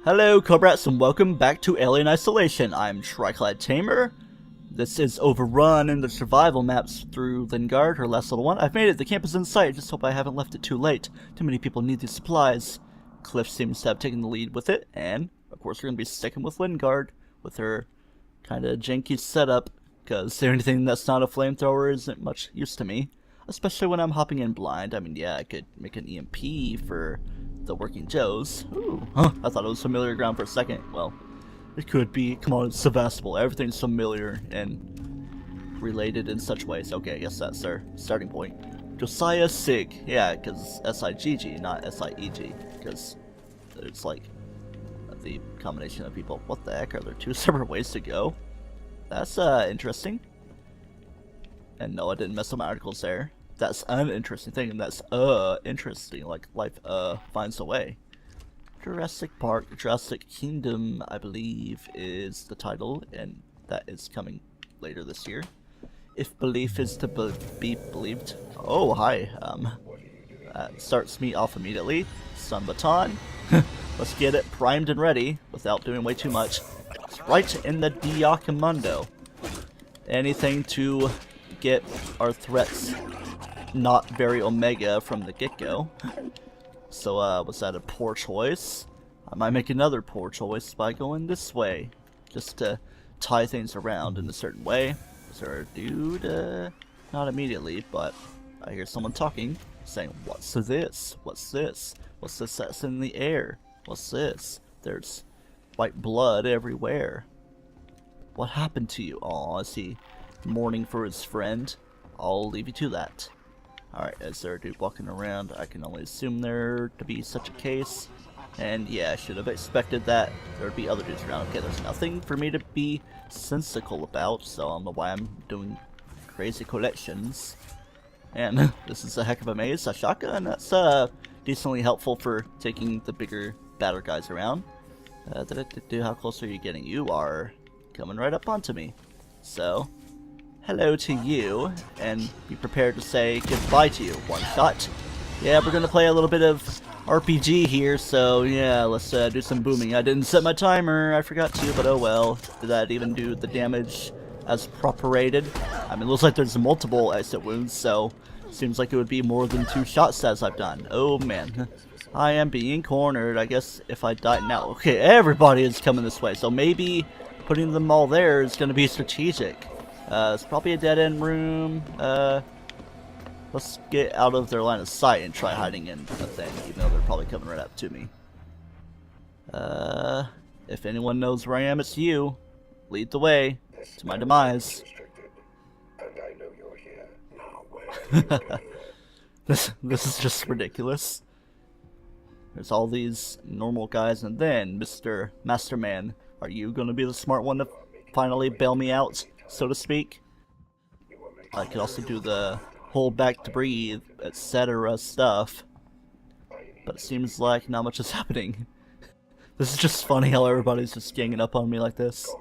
Hello, Cobrats, and welcome back to Alien Isolation. I'm TryclydeTamer. This is Overrun in the survival maps through Lingard, her last little one. I've made it. The camp is in sight. Just hope I haven't left it too late. Too many people need these supplies. Cliff seems to have taken the lead with it, and of course we're going to be sticking with Lingard with her kind of janky setup, because anything that's not a flamethrower isn't much use to me, especially when I'm hopping in blind. I mean, yeah, I could make an EMP for the Working Joes. Ooh, huh, I thought it was familiar ground for a second. Well, it could be. Come on, it's Sevastopol. Everything's familiar and related in such ways. Okay, I guess that's our starting point. Josiah Sig. Yeah, because S-I-G-G, not S-I-E-G. Because it's like the combination of people. What the heck? Are there two separate ways to go? That's interesting. And no, I didn't mess up my articles there. That's an interesting thing, and that's interesting. Like life finds a way. Jurassic Park, Jurassic Kingdom, I believe, is the title, and that is coming later this year. If belief is to be believed. Oh, hi. That starts me off immediately. Sun baton. Let's get it primed and ready without doing way too much. It's right in the Diacomundo. Anything to get our threats not very omega from the get-go. So, was that a poor choice? I might make another poor choice by going this way, just to tie things around in a certain way. Is there a dude? Not immediately, but I hear someone talking, saying, "What's this? What's this? What's this that's in the air? What's this? There's white blood everywhere. What happened to you?" Aw, is he mourning for his friend? I'll leave you to that. Alright, is there a dude walking around? I can only assume there to be such a case. And yeah, I should have expected that there would be other dudes around. Okay, there's nothing for me to be sensical about, so I don't know why I'm doing crazy collections. And this is a heck of a maze. A shotgun, that's decently helpful for taking the bigger, badder guys around. How close are you getting? You are coming right up onto me. So, hello to you, and be prepared to say goodbye to you. One shot. Yeah, we're gonna play a little bit of RPG here, so yeah, let's do some booming. I didn't set my timer, I forgot to, but oh well. Did that even do the damage as properated? I mean, it looks like there's multiple exit wounds, so seems like it would be more than 2 shots as I've done. Oh man, I am being cornered. I guess if I die now. Okay, everybody is coming this way, so maybe putting them all there is gonna be strategic. It's probably a dead-end room. Let's get out of their line of sight and try hiding in the thing, even though they're probably coming right up to me. If anyone knows where I am, it's you. Lead the way to my demise. This is just ridiculous. There's all these normal guys, and then Mr. Masterman, are you gonna be the smart one to finally bail me out, so to speak? I could also do the hold back to breathe, etc. stuff, but it seems like not much is happening. This is just funny how everybody's just ganging up on me like this.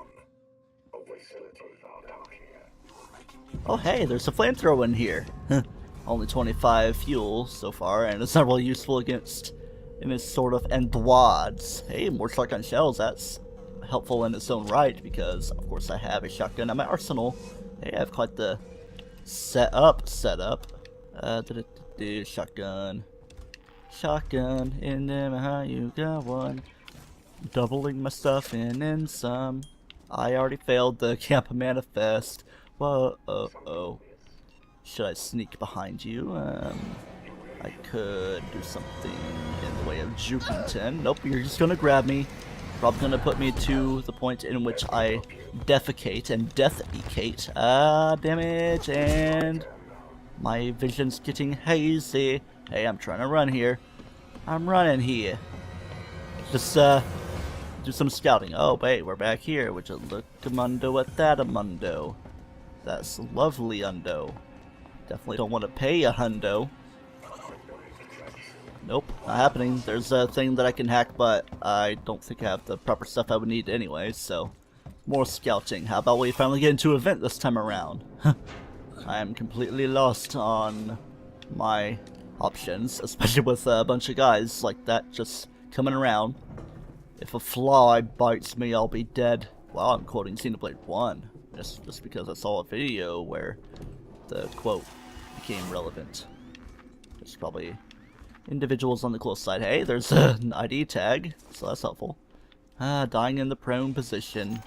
Oh hey, there's a flamethrower in here. Only 25 fuel so far, and it's not really useful against any sort of endroids. Hey, more shotgun shells, that's helpful in its own right, because of course I have a shotgun at my arsenal. Hey, I have quite the setup. Shotgun, in them, how you got one. Doubling my stuff in and some. I already failed the camp manifest. Whoa, oh. Should I sneak behind you? I could do something in the way of Jukington. Nope, you're just gonna grab me. Probably gonna put me to the point in which I defecate and death-ecate. Damage, and my vision's getting hazy. Hey, I'm trying to run here. I'm running here. Just, do some scouting. Oh, wait, we're back here. Would you look a mundo at that a mundo? That's lovely, undo. Definitely don't want to pay a hundo. Nope, not happening. There's a thing that I can hack, but I don't think I have the proper stuff I would need anyway, so more scouting. How about we finally get into an event this time around? I am completely lost on my options, especially with a bunch of guys like that just coming around. If a fly bites me, I'll be dead. Wow, I'm quoting Xenoblade 1. Just because I saw a video where the quote became relevant. There's probably individuals on the close side. Hey, there's an ID tag, so that's helpful. Dying in the prone position.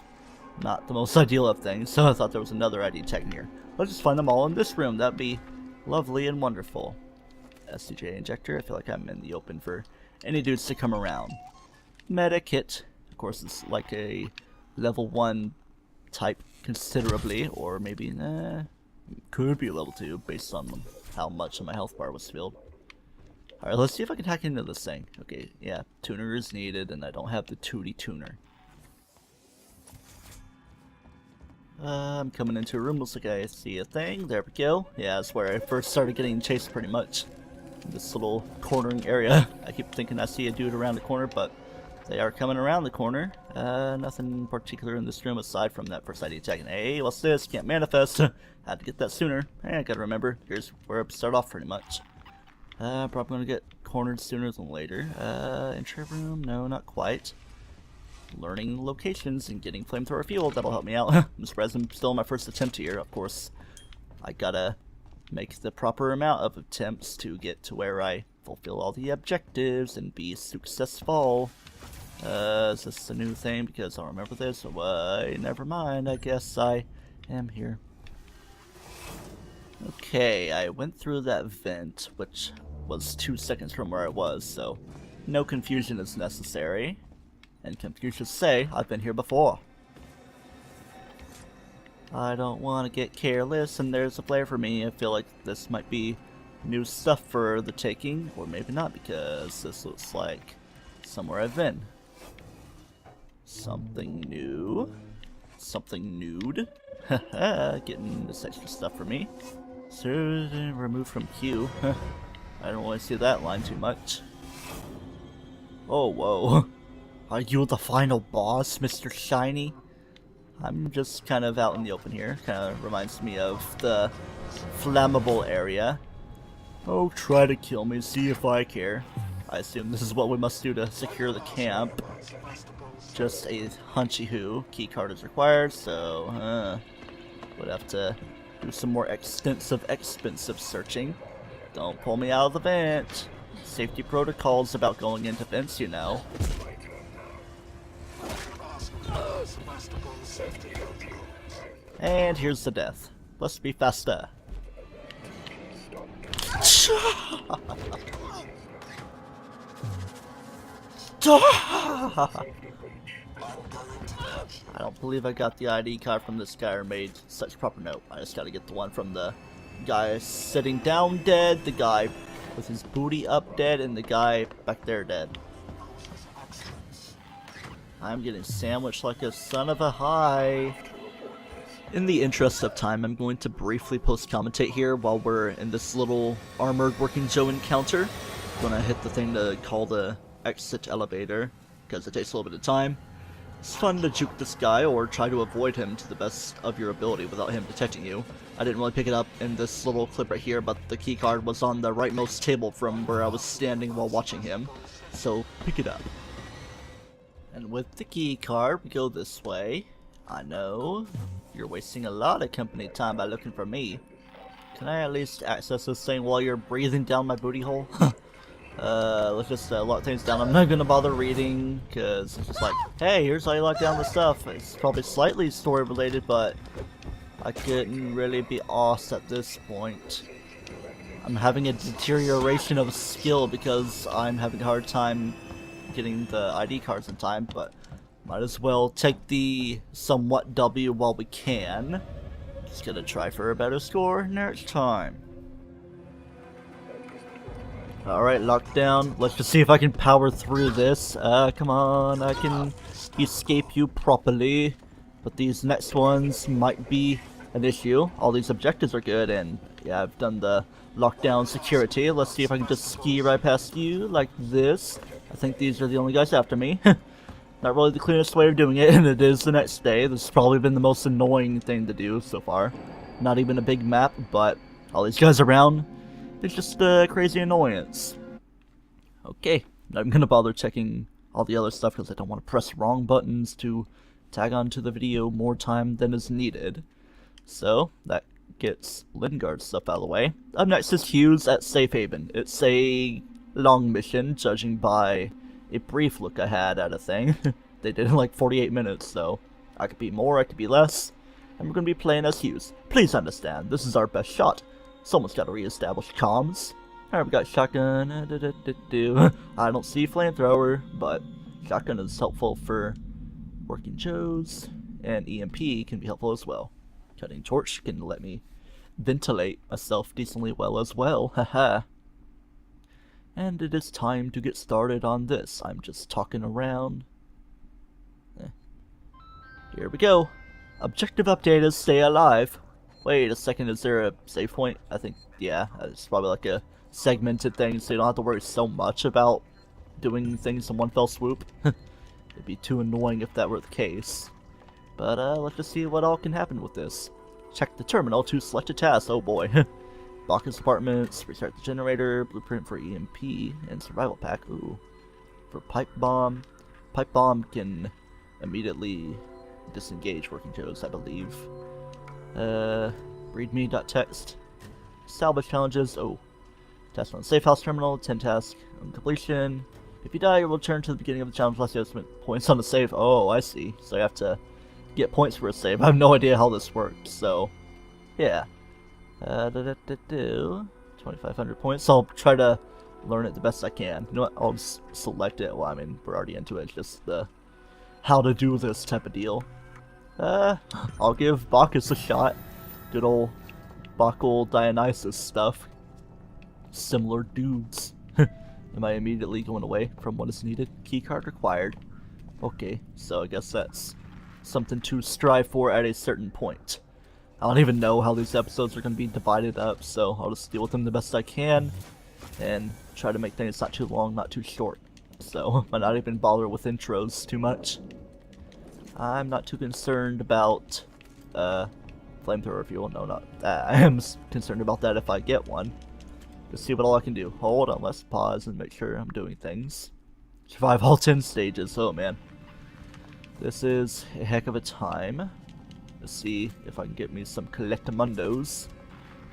Not the most ideal of things, so I thought there was another ID tag in here. Let's just find them all in this room. That'd be lovely and wonderful. SCJ injector. I feel like I'm in the open for any dudes to come around. Medikit. Of course, it's like a level 1 type considerably, or maybe, could be level 2 based on how much of my health bar was filled. Alright, let's see if I can hack into this thing. Okay, yeah, tuner is needed, and I don't have the 2D tuner. I'm coming into a room, looks like I see a thing. There we go. Yeah, that's where I first started getting chased pretty much. This little cornering area. I keep thinking I see a dude around the corner, but they are coming around the corner. Nothing in particular in this room aside from that first ID tag. Hey, what's this? Can't manifest. Had to get that sooner. I gotta remember. Here's where I start off pretty much. Probably gonna get cornered sooner than later. Entry room? No, not quite. Learning locations and getting flamethrower fuel, that'll help me out. I'm surprised I'm still in my first attempt here. Of course, I gotta make the proper amount of attempts to get to where I fulfill all the objectives and be successful. Is this a new thing? Because I don't remember this. Never mind. I guess I am here. Okay, I went through that vent, which was 2 seconds from where I was, so no confusion is necessary. And Confucius say, I've been here before. I don't want to get careless, and there's a flare for me. I feel like this might be new stuff for the taking, or maybe not, because this looks like somewhere I've been. Something new. Something nude. Haha, getting this extra stuff for me. So, removed from queue. I don't really see that line too much. Oh, whoa. Are you the final boss, Mr. Shiny? I'm just kind of out in the open here. Kind of reminds me of the flammable area. Oh, try to kill me, see if I care. I assume this is what we must do to secure the camp. Just a hunchy who. Keycard is required, so would have to do some more expensive searching. Don't pull me out of the vent. Safety protocols about going into vents, you know. And here's the death. Let's be faster. I don't believe I got the ID card from this guy or made such proper note. I just gotta get the one from the guy sitting down dead, the guy with his booty up dead, and the guy back there dead. I'm getting sandwiched like a son of a high. In the interest of time, I'm going to briefly post-commentate here while we're in this little armored working Joe encounter. I'm gonna hit the thing to call the exit elevator, because it takes a little bit of time. It's fun to juke this guy or try to avoid him to the best of your ability without him detecting you. I didn't really pick it up in this little clip right here, but the keycard was on the rightmost table from where I was standing while watching him, so pick it up. And with the keycard, we go this way. I know, you're wasting a lot of company time by looking for me. Can I at least access this thing while you're breathing down my booty hole? Let's just lock things down. I'm not gonna bother reading, because it's just like, hey, here's how you lock down the stuff. It's probably slightly story related, but I couldn't really be arsed at this point. I'm having a deterioration of skill because I'm having a hard time getting the ID cards in time, but might as well take the somewhat W while we can. Just gonna try for a better score next time. Alright, lockdown. Let's just see if I can power through this. Come on, I can escape you properly. But these next ones might be an issue. All these objectives are good, and yeah, I've done the lockdown security. Let's see if I can just ski right past you like this. I think these are the only guys after me. Not really the cleanest way of doing it, and it is the next day. This has probably been the most annoying thing to do so far. Not even a big map, but all these guys around. It's just a crazy annoyance. Okay, I'm gonna bother checking all the other stuff because I don't want to press wrong buttons to tag onto the video more time than is needed. So that gets Lingard stuff out of the way. Up next is Hughes at Safe Haven. It's a long mission, judging by a brief look I had at a thing. They did it in like 48 minutes, so I could be more, I could be less. And we're going to be playing as Hughes. Please understand, this is our best shot. Someone's got to re-establish comms. Alright, we got shotgun. I don't see flamethrower, but shotgun is helpful for working Joes, and EMP can be helpful as well. Cutting torch can let me ventilate myself decently well as well. Haha. And it is time to get started on this. I'm just talking around. Here we go. Objective update is stay alive. Wait a second, is there a save point? I think, yeah, it's probably like a segmented thing, so you don't have to worry so much about doing things in one fell swoop. It'd be too annoying if that were the case. But let's just see what all can happen with this. Check the terminal to select a task. Oh boy. Bacchus apartments, restart the generator, blueprint for EMP, and survival pack. Ooh. For pipe bomb. Pipe bomb can immediately disengage working Joes, I believe. Readme.txt. Salvage challenges. Oh. Task on safe house terminal, 10 tasks on completion. If you die, you will return to the beginning of the challenge unless you have some points on the save. Oh, I see. So you have to get points for a save. I have no idea how this works, so yeah. 2,500 points. So I'll try to learn it the best I can. You know what? I'll just select it. Well, I mean, we're already into it. It's just the how to do this type of deal. I'll give Bacchus a shot. Good old Bacchal Dionysus stuff. Similar dudes. Am I immediately going away from what is needed? Keycard required. Okay, so I guess that's something to strive for at a certain point. I don't even know how these episodes are going to be divided up, so I'll just deal with them the best I can and try to make things not too long, not too short. So I not even bother with intros too much. I'm not too concerned about flamethrower fuel. No, not that. I am concerned about that if I get one. Let's see what all I can do. Hold on, let's pause and make sure I'm doing things. Survive all 10 stages. Oh man. This is a heck of a time. Let's see if I can get me some collectamundos.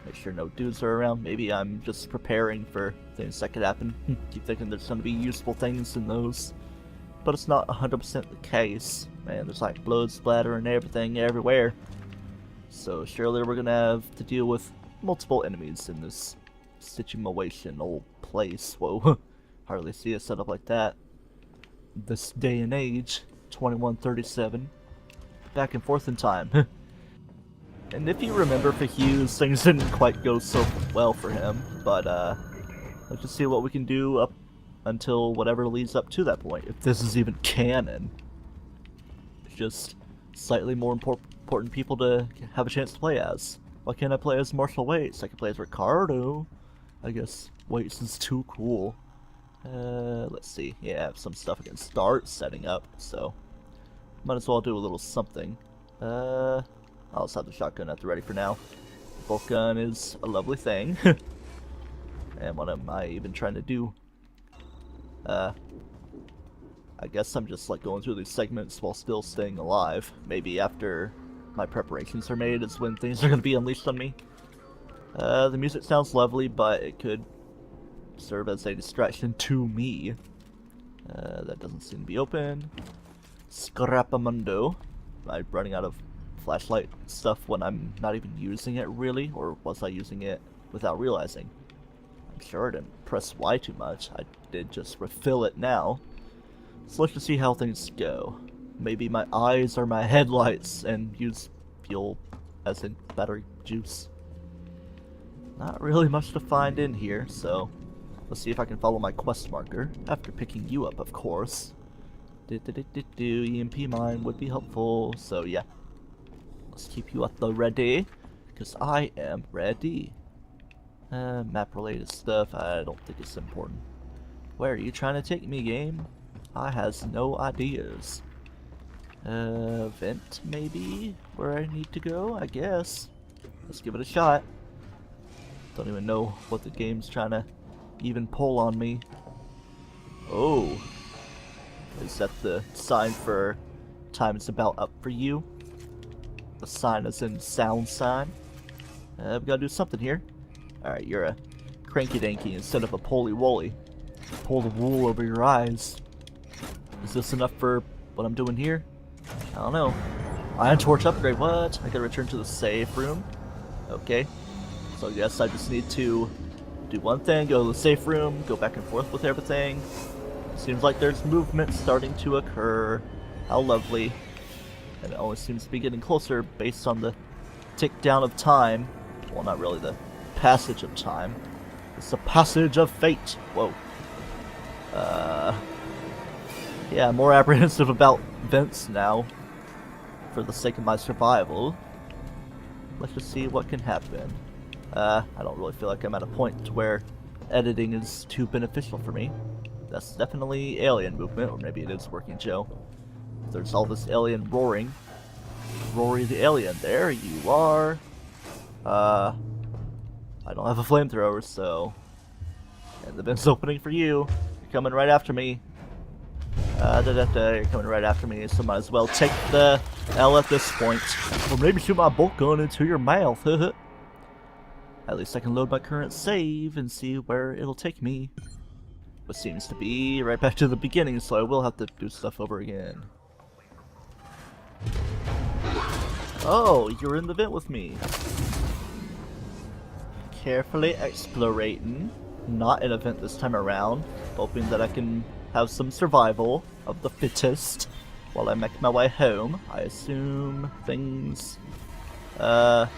Make sure no dudes are around. Maybe I'm just preparing for things that could happen. Keep thinking there's going to be useful things in those. But it's not 100% the case. Man, there's like blood splatter and everything everywhere. So surely we're going to have to deal with multiple enemies in this situation, old place. Whoa, hardly see a setup like that this day and age. 2137, back and forth in time. And if you remember, for Hughes, things didn't quite go so well for him, but let's just see what we can do up until whatever leads up to that point, if this is even canon. It's just slightly more important people to have a chance to play as. Why can't I play as Marshall Waits? I can play as Ricardo. I guess Waits is too cool. Let's see. Yeah, I have some stuff I can start setting up, so might as well do a little something. I'll just have the shotgun at the ready for now. The bolt gun is a lovely thing. And what am I even trying to do? I guess I'm just like going through these segments while still staying alive. Maybe after my preparations are made is when things are going to be unleashed on me. The music sounds lovely, but it could serve as a distraction to me. That doesn't seem to be open. Scrapamundo. Am I running out of flashlight stuff when I'm not even using it really? Or was I using it without realizing? I'm sure I didn't press Y too much. I did just refill it now. So let's just see how things go. Maybe my eyes are my headlights and use fuel as in battery juice. Not really much to find in here, so let's see if I can follow my quest marker, after picking you up, of course. EMP mine would be helpful, so yeah. Let's keep you at the ready, because I am ready. Map related stuff, I don't think it's important. Where are you trying to take me, game? I has no ideas. Vent, maybe? Where I need to go, I guess. Let's give it a shot. Don't even know what the game's trying to even pull on me. Oh. Is that the sign for time is about up for you? The sign is in sound sign. I've got to do something here. Alright, you're a cranky-danky instead of a poly-woly. Pull the wool over your eyes. Is this enough for what I'm doing here? I don't know. Iron torch upgrade, what? I gotta return to the safe room? Okay. So I guess I just need to do one thing, go to the safe room, go back and forth with everything. Seems like there's movement starting to occur. How lovely. And it always seems to be getting closer based on the tick down of time. Well, not really the passage of time. It's the passage of fate. Whoa. Yeah, more apprehensive about vents now. For the sake of my survival. Let's just see what can happen. I don't really feel like I'm at a point where editing is too beneficial for me. That's definitely alien movement, or maybe it is working Joe. There's all this alien roaring. Rory the alien, there you are. I don't have a flamethrower, so... And the vent's opening for you. You're coming right after me. You're coming right after me, so might as well take the L at this point. Or maybe shoot my bolt gun into your mouth. At least I can load my current save and see where it'll take me. What seems to be right back to the beginning, so I will have to do stuff over again. Oh, you're in the vent with me. Carefully explorating. Not in a vent this time around. Hoping that I can have some survival of the fittest while I make my way home. I assume things... do I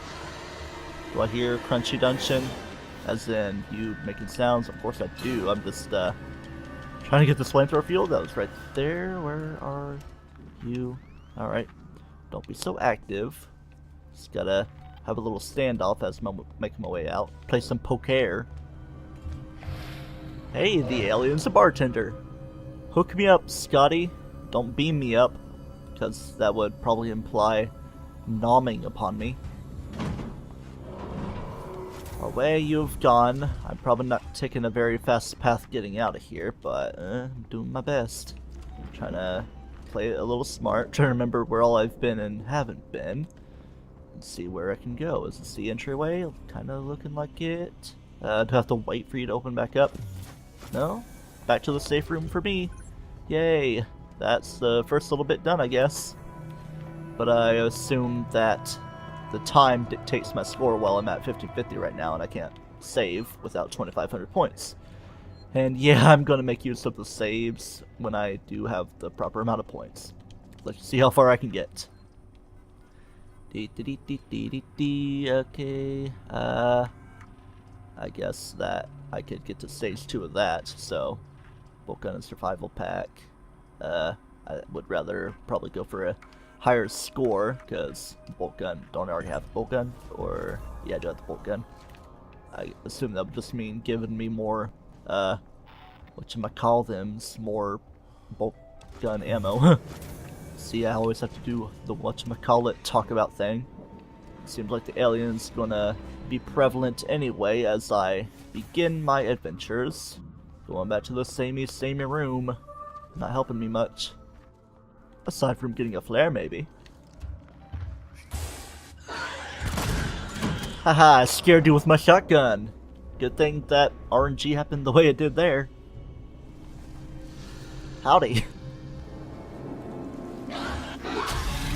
hear crunchy dungeon? As in you making sounds? Of course I do. I'm just trying to get this flamethrower fuel. That was right there. Where are you? Alright. Don't be so active. Just gotta have a little standoff as I'm making my way out. Play some poker. Hey, the alien's a bartender. Hook me up, Scotty. Don't beam me up, because that would probably imply nomming upon me. Away you've gone. I'm probably not taking a very fast path getting out of here, but I'm doing my best. I'm trying to play it a little smart, trying to remember where all I've been and haven't been. And see where I can go. Is this the entryway? Kind of looking like it. Do I have to wait for you to open back up? No? Back to the safe room for me. Yay. That's the first little bit done, I guess. But I assume that the time dictates my score while I'm at 50-50 right now, and I can't save without 2,500 points. And yeah, I'm gonna make use of the saves when I do have the proper amount of points. Let's see how far I can get. Okay, I guess that I could get to stage 2 of that, so bolt gun and survival pack. I would rather probably go for a higher score, because bolt gun, don't I already have the bolt gun? Or, yeah, I do have the bolt gun. I assume that would just mean giving me more, whatchamacallthems, more bolt gun ammo. See, I always have to do the whatchamacallit talk about thing. Seems like the alien's gonna be prevalent anyway as I begin my adventures. Going back to the samey room. Not helping me much. Aside from getting a flare, maybe. Haha, I scared you with my shotgun. Good thing that RNG happened the way it did there. Howdy.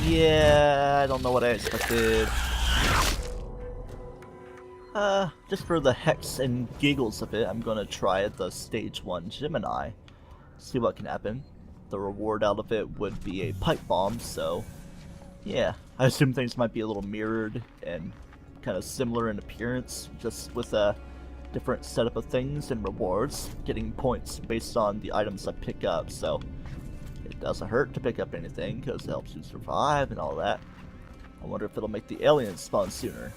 Yeah, I don't know what I expected. Just for the hex and giggles of it, I'm gonna try the stage 1 Gemini. See what can happen. The reward out of it would be a pipe bomb, so yeah, I assume things might be a little mirrored and kind of similar in appearance, just with a different setup of things and rewards, getting points based on the items I pick up, so it doesn't hurt to pick up anything because it helps you survive and all that. I wonder if it'll make the aliens spawn sooner.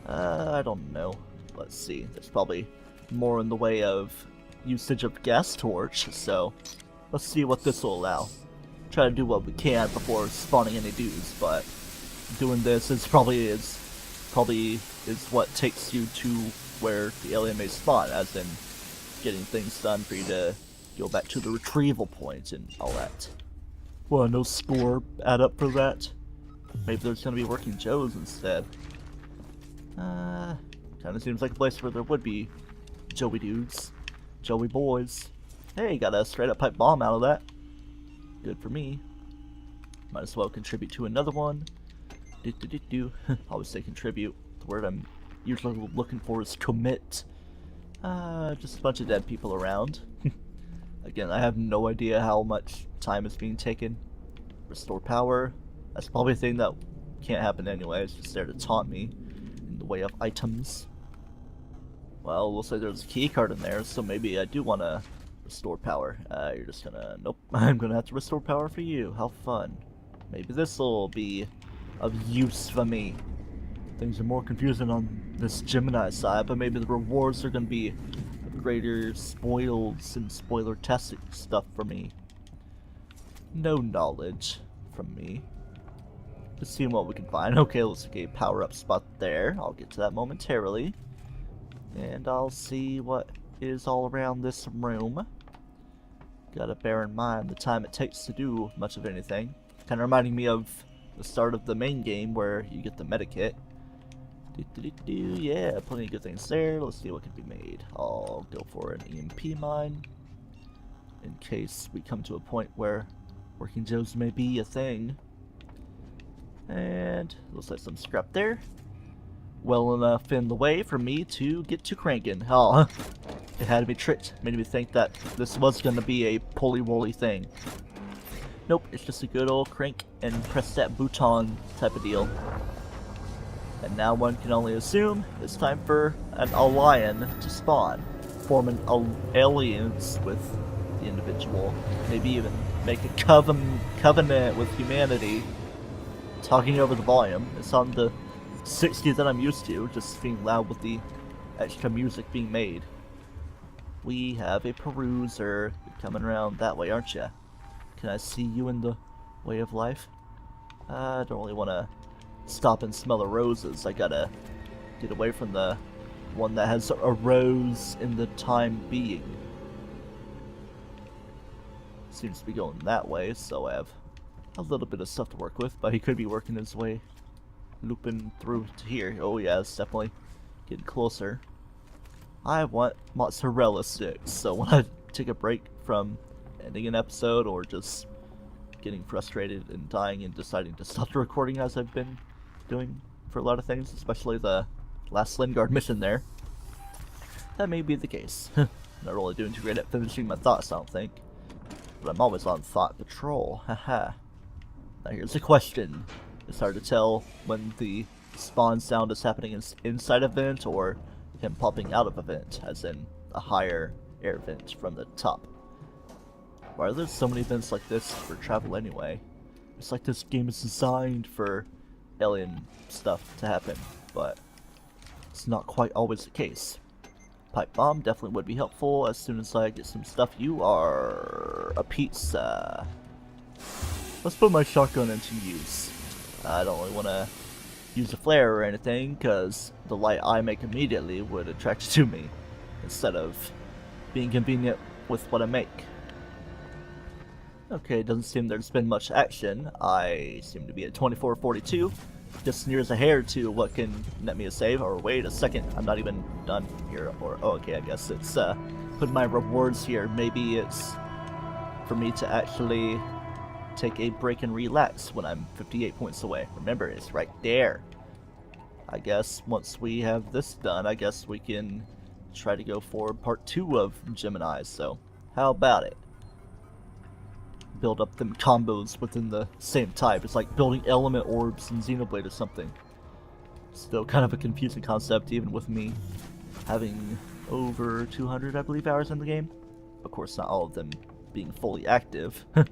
I don't know. Let's see. There's probably more in the way of usage of gas torch, so let's see what this will allow. Try to do what we can before spawning any dudes, but doing this is probably what takes you to where the alien may spawn, as in getting things done for you to go back to the retrieval point and all that. Well, no score add up for that. Maybe there's gonna be working Joes instead. Kinda seems like a place where there would be Joey dudes. Joey boys. Hey, got a straight up pipe bomb out of that. Good for me. Might as well contribute to another one. Always say contribute. The word I'm usually looking for is commit. Just a bunch of dead people around. Again, I have no idea how much time is being taken. Restore power. That's probably a thing that can't happen anyway. It's just there to taunt me in the way of items. Well, we'll say there's a key card in there, so maybe I do want to restore power. You're just gonna... Nope. I'm gonna have to restore power for you. How fun. Maybe this will be of use for me. Things are more confusing on this Gemini side, but maybe the rewards are gonna be greater spoils and spoiler-tastic stuff for me. No knowledge from me. Let's see what we can find. Okay, let's get a power-up spot there. I'll get to that momentarily. And I'll see what is all around this room. Gotta bear in mind the time it takes to do much of anything. Kinda reminding me of the start of the main game where you get the medikit. Yeah, plenty of good things there. Let's see what can be made. I'll go for an EMP mine in case we come to a point where working Joes may be a thing. And looks like some scrap there. Well enough in the way for me to get to cranking. Oh, it had me tricked. Made me think that this was going to be a pulley-woolly thing. Nope, it's just a good old crank and press that button type of deal. And now one can only assume it's time for a lion to spawn, forming alliance with the individual. Maybe even make a covenant with humanity. Talking over the volume. It's on the 60 that I'm used to, just being loud with the extra music being made. We have a peruser. You're coming around that way, aren't you? Can I see you in the way of life? I don't really want to stop and smell the roses. I gotta get away from the one that has a rose in the time being. Seems to be going that way, so I have a little bit of stuff to work with, but he could be working his way looping through to here. Oh yeah, it's definitely getting closer. I want mozzarella sticks, so when I take a break from ending an episode or just getting frustrated and dying and deciding to stop the recording as I've been doing for a lot of things, especially the last Lingard mission there, that may be the case. Not really doing too great at finishing my thoughts, I don't think. But I'm always on thought patrol, haha. Now here's a question. It's hard to tell when the spawn sound is happening inside a vent or him popping out of a vent, as in a higher air vent from the top. Why are there so many vents like this for travel anyway? It's like this game is designed for alien stuff to happen, but it's not quite always the case. Pipe bomb definitely would be helpful as soon as I get some stuff. You are a pizza. Let's put my shotgun into use. I don't really want to use a flare or anything, because the light I make immediately would attract you to me, instead of being convenient with what I make. Okay, doesn't seem there's been much action. I seem to be at 2442, just near as a hair to what can net me a save. Or wait a second, I'm not even done here. Or oh, okay, I guess it's put my rewards here. Maybe it's for me to actually take a break and relax when I'm 58 points away. Remember, it's right there. I guess once we have this done, I guess we can try to go for part 2 of Gemini. So how about it? Build up them combos within the same type. It's like building element orbs in Xenoblade or something. Still kind of a confusing concept, even with me having over 200, I believe, hours in the game. Of course, not all of them being fully active. Of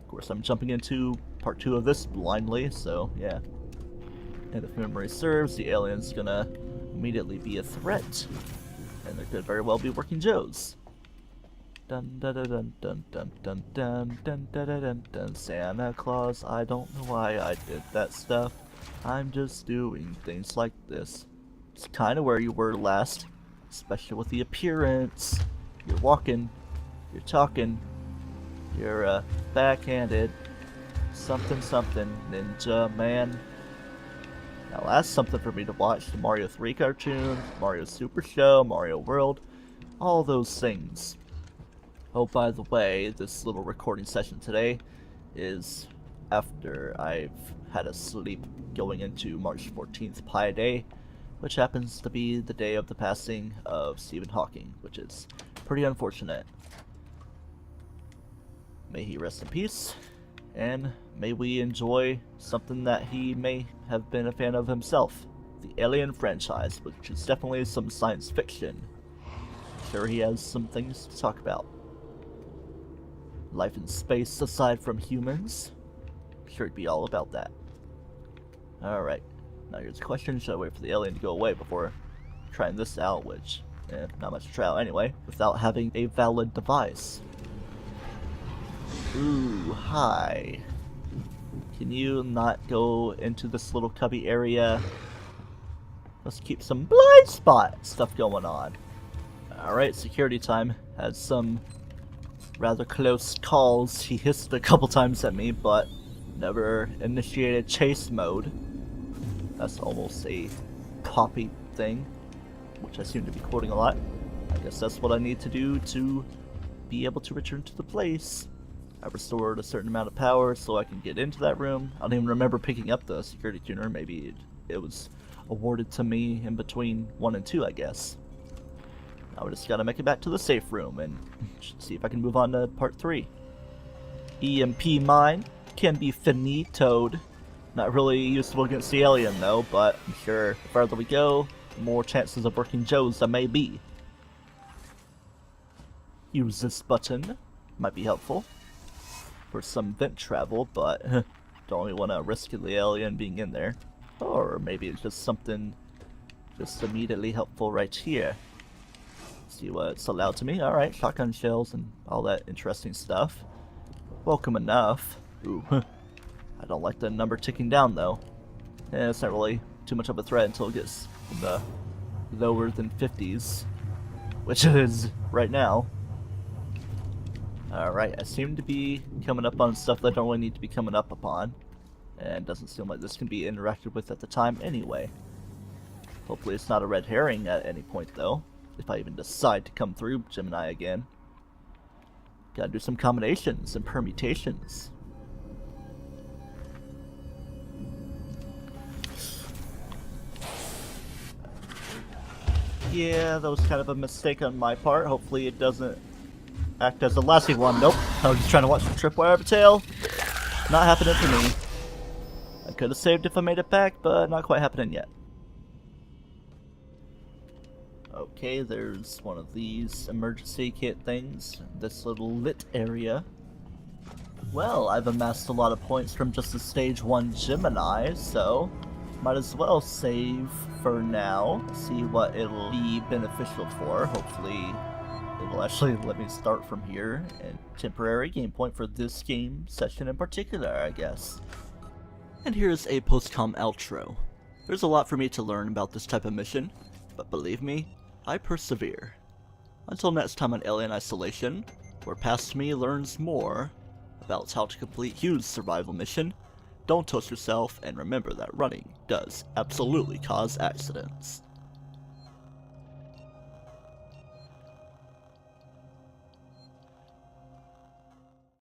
course, I'm jumping into part 2 of this blindly, so yeah. And if memory serves, the alien's gonna immediately be a threat. And there could very well be working Joes. Dun dun dun dun dun dun dun dun dun dun dun dun. Santa Claus, I don't know why I did that stuff. I'm just doing things like this. It's kinda where you were last, especially with the appearance. You're walking You're talking. You're a backhanded something ninja man. Now that's something for me to watch. The Mario 3 cartoons, Mario Super Show, Mario World, all those things. Oh, by the way, this little recording session today is after I've had a sleep going into March 14th Pi Day, which happens to be the day of the passing of Stephen Hawking, which is pretty unfortunate. May he rest in peace, and may we enjoy something that he may have been a fan of himself. The Alien franchise, which is definitely some science fiction. I'm sure he has some things to talk about. Life in space aside from humans. I'm sure he'd be all about that. Alright, now here's the question, should I wait for the alien to go away before trying this out, which, not much to try out anyway, without having a valid device. Ooh, hi. Can you not go into this little cubby area? Let's keep some blind spot stuff going on. Alright, security time. Had some rather close calls. He hissed a couple times at me, but never initiated chase mode. That's almost a copy thing, which I seem to be quoting a lot. I guess that's what I need to do to be able to return to the place. I restored a certain amount of power so I can get into that room. I don't even remember picking up the security tuner. Maybe it was awarded to me in between 1 and 2, I guess. Now we just gotta make it back to the safe room and see if I can move on to part 3. EMP mine can be finitoed. Not really useful against the alien though, but I'm sure the farther we go, the more chances of working Joes there may be. Use this button. Might be helpful for some vent travel, but don't really want to risk the alien being in there. Or maybe it's just something just immediately helpful right here. See what's allowed to me. Alright, shotgun shells and all that interesting stuff. Welcome enough. Ooh, I don't like the number ticking down though. It's not really too much of a threat until it gets in the lower than 50s, which it is right now. Alright, I seem to be coming up on stuff that I don't really need to be coming up upon. And doesn't seem like this can be interacted with at the time anyway. Hopefully it's not a red herring at any point though, if I even decide to come through Gemini again. Gotta do some combinations and permutations. Yeah, that was kind of a mistake on my part. Hopefully it doesn't act as a lasting one. Nope. I was just trying to watch the tripwire tail. Not happening for me. I could have saved if I made it back, but not quite happening yet. Okay, there's one of these emergency kit things. This little lit area. Well, I've amassed a lot of points from just the stage 1 Gemini, so might as well save for now. See what it'll be beneficial for. Hopefully it'll actually let me start from here, and temporary game point for this game session in particular, I guess. And here's a post-com outro. There's a lot for me to learn about this type of mission, but believe me, I persevere. Until next time on Alien Isolation, where past me learns more about how to complete Hughes' survival mission, don't toast yourself, and remember that running does absolutely cause accidents.